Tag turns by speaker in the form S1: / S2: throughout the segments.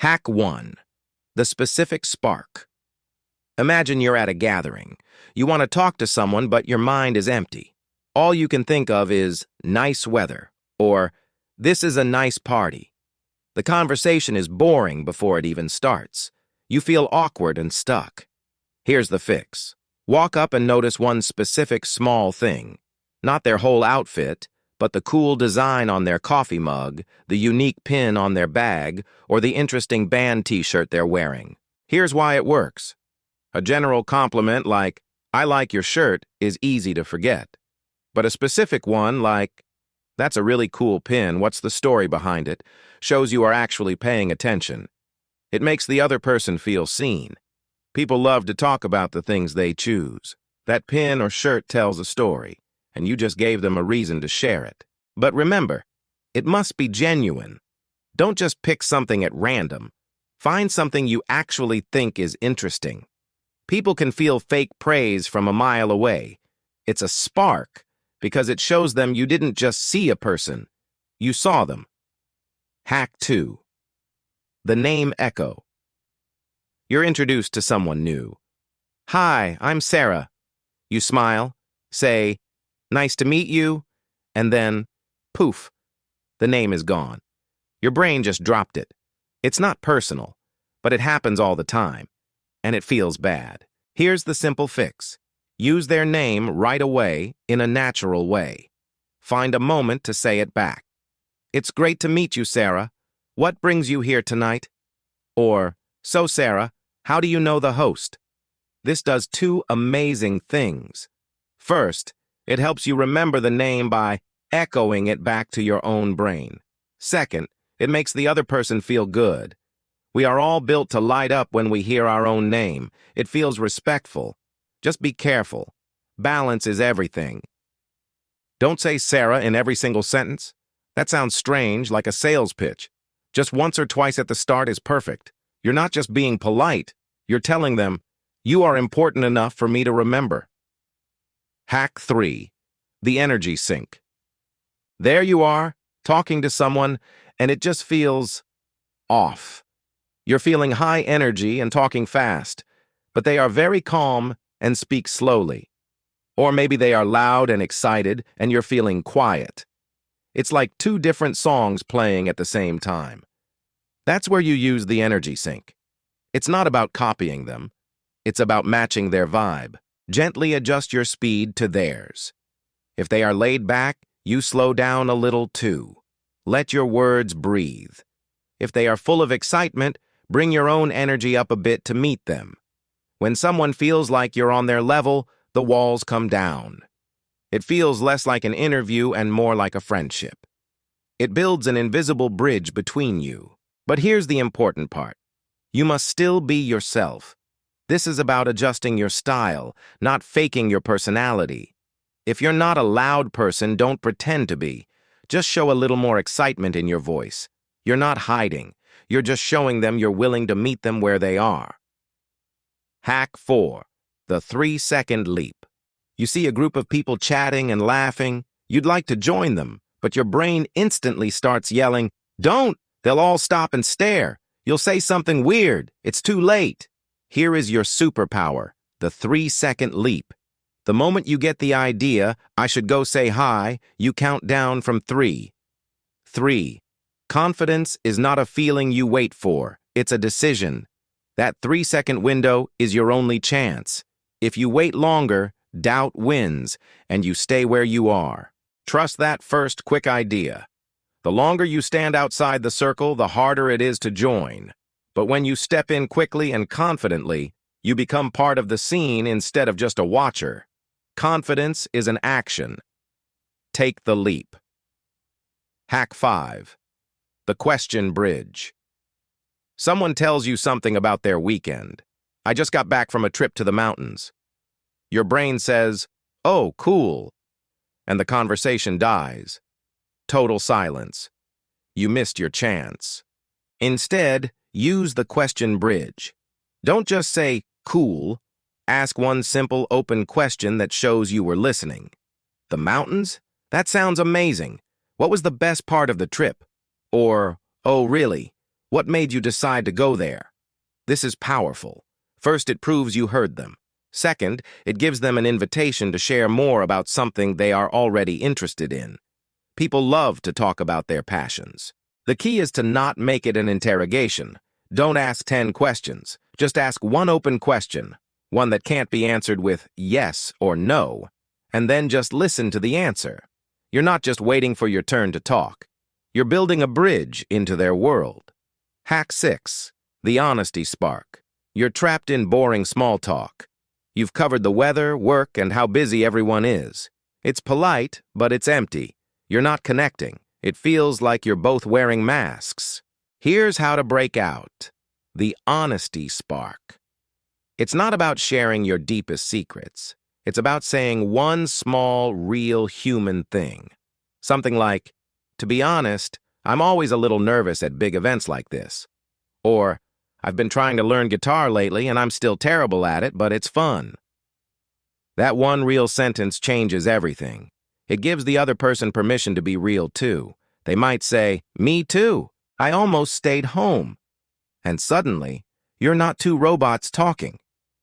S1: Hack 1. The specific spark. Imagine you're at a gathering. You want to talk to someone, but your mind is empty. All you can think of is nice weather or this is a nice party. The conversation is boring before it even starts. You feel awkward and stuck. Here's the fix. Walk up and notice one specific small thing. Not their whole outfit, but the cool design on their coffee mug, the unique pin on their bag, or the interesting band t-shirt they're wearing. Here's why it works. A general compliment like, "I like your shirt," is easy to forget. But a specific one like, "That's a really cool pin, what's the story behind it?" shows you are actually paying attention. It makes the other person feel seen. People love to talk about the things they choose. That pin or shirt tells a story, and you just gave them a reason to share it. But remember, it must be genuine. Don't just pick something at random. Find something you actually think is interesting. People can feel fake praise from a mile away. It's a spark because it shows them you didn't just see a person, you saw them. Hack 2. The name echo. You're introduced to someone new. "Hi, I'm Sarah." You smile, say, "Nice to meet you," and then, poof, the name is gone. Your brain just dropped it. It's not personal, but it happens all the time, and it feels bad. Here's the simple fix. Use their name right away in a natural way. Find a moment to say it back. "It's great to meet you, Sarah. What brings you here tonight?" Or, "So, Sarah, how do you know the host?" This does two amazing things. First, it helps you remember the name by echoing it back to your own brain. Second, it makes the other person feel good. We are all built to light up when we hear our own name. It feels respectful. Just be careful. Balance is everything. Don't say Sarah in every single sentence. That sounds strange, like a sales pitch. Just once or twice at the start is perfect. You're not just being polite. You're telling them, "You are important enough for me to remember." Hack 3. The energy sink. There you are, talking to someone, and it just feels off. You're feeling high energy and talking fast, but they are very calm and speak slowly. Or maybe they are loud and excited, and you're feeling quiet. It's like two different songs playing at the same time. That's where you use the energy sink. It's not about copying them. It's about matching their vibe. Gently adjust your speed to theirs. If they are laid back, you slow down a little too. Let your words breathe. If they are full of excitement, bring your own energy up a bit to meet them. When someone feels like you're on their level, the walls come down. It feels less like an interview and more like a friendship. It builds an invisible bridge between you. But here's the important part. You must still be yourself. This is about adjusting your style, not faking your personality. If you're not a loud person, don't pretend to be. Just show a little more excitement in your voice. You're not hiding. You're just showing them you're willing to meet them where they are. Hack 4. The 3-second leap. You see a group of people chatting and laughing. You'd like to join them, but your brain instantly starts yelling, "Don't! They'll all stop and stare. You'll say something weird. It's too late." Here is your superpower, the 3-second leap. The moment you get the idea, "I should go say hi," you count down from 3. 3. Confidence is not a feeling you wait for. It's a decision. That 3-second window is your only chance. If you wait longer, doubt wins, and you stay where you are. Trust that first quick idea. The longer you stand outside the circle, the harder it is to join. But when you step in quickly and confidently, you become part of the scene instead of just a watcher. Confidence is an action. Take the leap. Hack 5. The question bridge. Someone tells you something about their weekend. "I just got back from a trip to the mountains." Your brain says, "Oh, cool," and the conversation dies. Total silence. You missed your chance. Instead, use the question bridge. Don't just say, "Cool." Ask one simple, open question that shows you were listening. "The mountains? That sounds amazing. What was the best part of the trip?" Or, "Oh, really? What made you decide to go there? This is powerful. First, it proves you heard them. Second, it gives them an invitation to share more about something they are already interested in. People love to talk about their passions. The key is to not make it an interrogation. Don't ask 10 questions. Just ask one open question, one that can't be answered with yes or no, and then just listen to the answer. You're not just waiting for your turn to talk. You're building a bridge into their world. Hack 6. The honesty spark. You're trapped in boring small talk. You've covered the weather, work, and how busy everyone is. It's polite, but it's empty. You're not connecting. It feels like you're both wearing masks. Here's how to break out. The honesty spark. It's not about sharing your deepest secrets. It's about saying one small, real human thing. Something like, "To be honest, I'm always a little nervous at big events like this." Or, "I've been trying to learn guitar lately and I'm still terrible at it, but it's fun." That one real sentence changes everything. It gives the other person permission to be real too. They might say, "Me too. I almost stayed home." And suddenly, you're not two robots talking.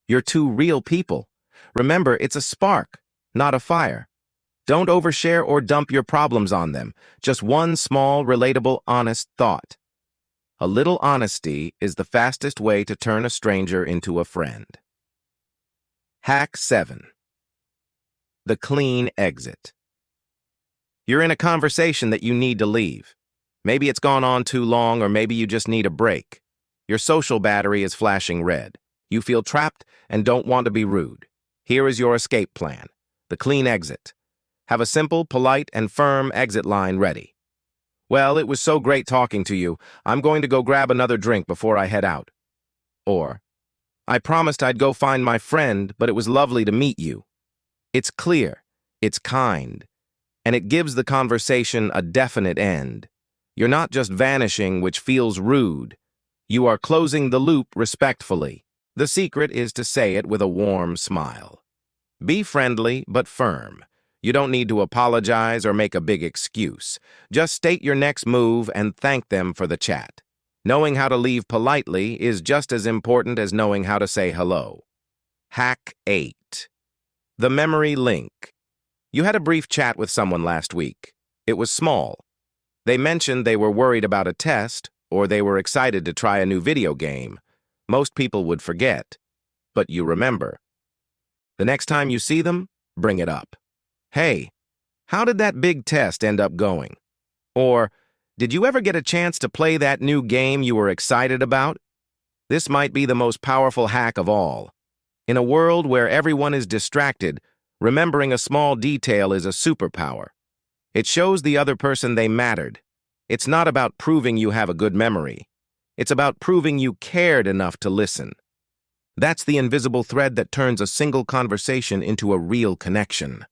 S1: You're two real people. Remember, it's a spark, not a fire. Don't overshare or dump your problems on them. Just one small, relatable, honest thought. A little honesty is the fastest way to turn a stranger into a friend. Hack 7. The clean exit. You're in a conversation that you need to leave. Maybe it's gone on too long, or maybe you just need a break. Your social battery is flashing red. You feel trapped and don't want to be rude. Here is your escape plan. The clean exit. Have a simple, polite, and firm exit line ready. "Well, it was so great talking to you. I'm going to go grab another drink before I head out." Or, "I promised I'd go find my friend, but it was lovely to meet you." It's clear, it's kind, and it gives the conversation a definite end. You're not just vanishing, which feels rude. You are closing the loop respectfully. The secret is to say it with a warm smile. Be friendly but firm. You don't need to apologize or make a big excuse. Just state your next move and thank them for the chat. Knowing how to leave politely is just as important as knowing how to say hello. Hack 8. The memory link. You had a brief chat with someone last week. It was small. They mentioned they were worried about a test, or they were excited to try a new video game. Most people would forget, but you remember. The next time you see them, bring it up. "Hey, how did that big test end up going?" Or, "Did you ever get a chance to play that new game you were excited about?" This might be the most powerful hack of all. In a world where everyone is distracted, remembering a small detail is a superpower. It shows the other person they mattered. It's not about proving you have a good memory. It's about proving you cared enough to listen. That's the invisible thread that turns a single conversation into a real connection.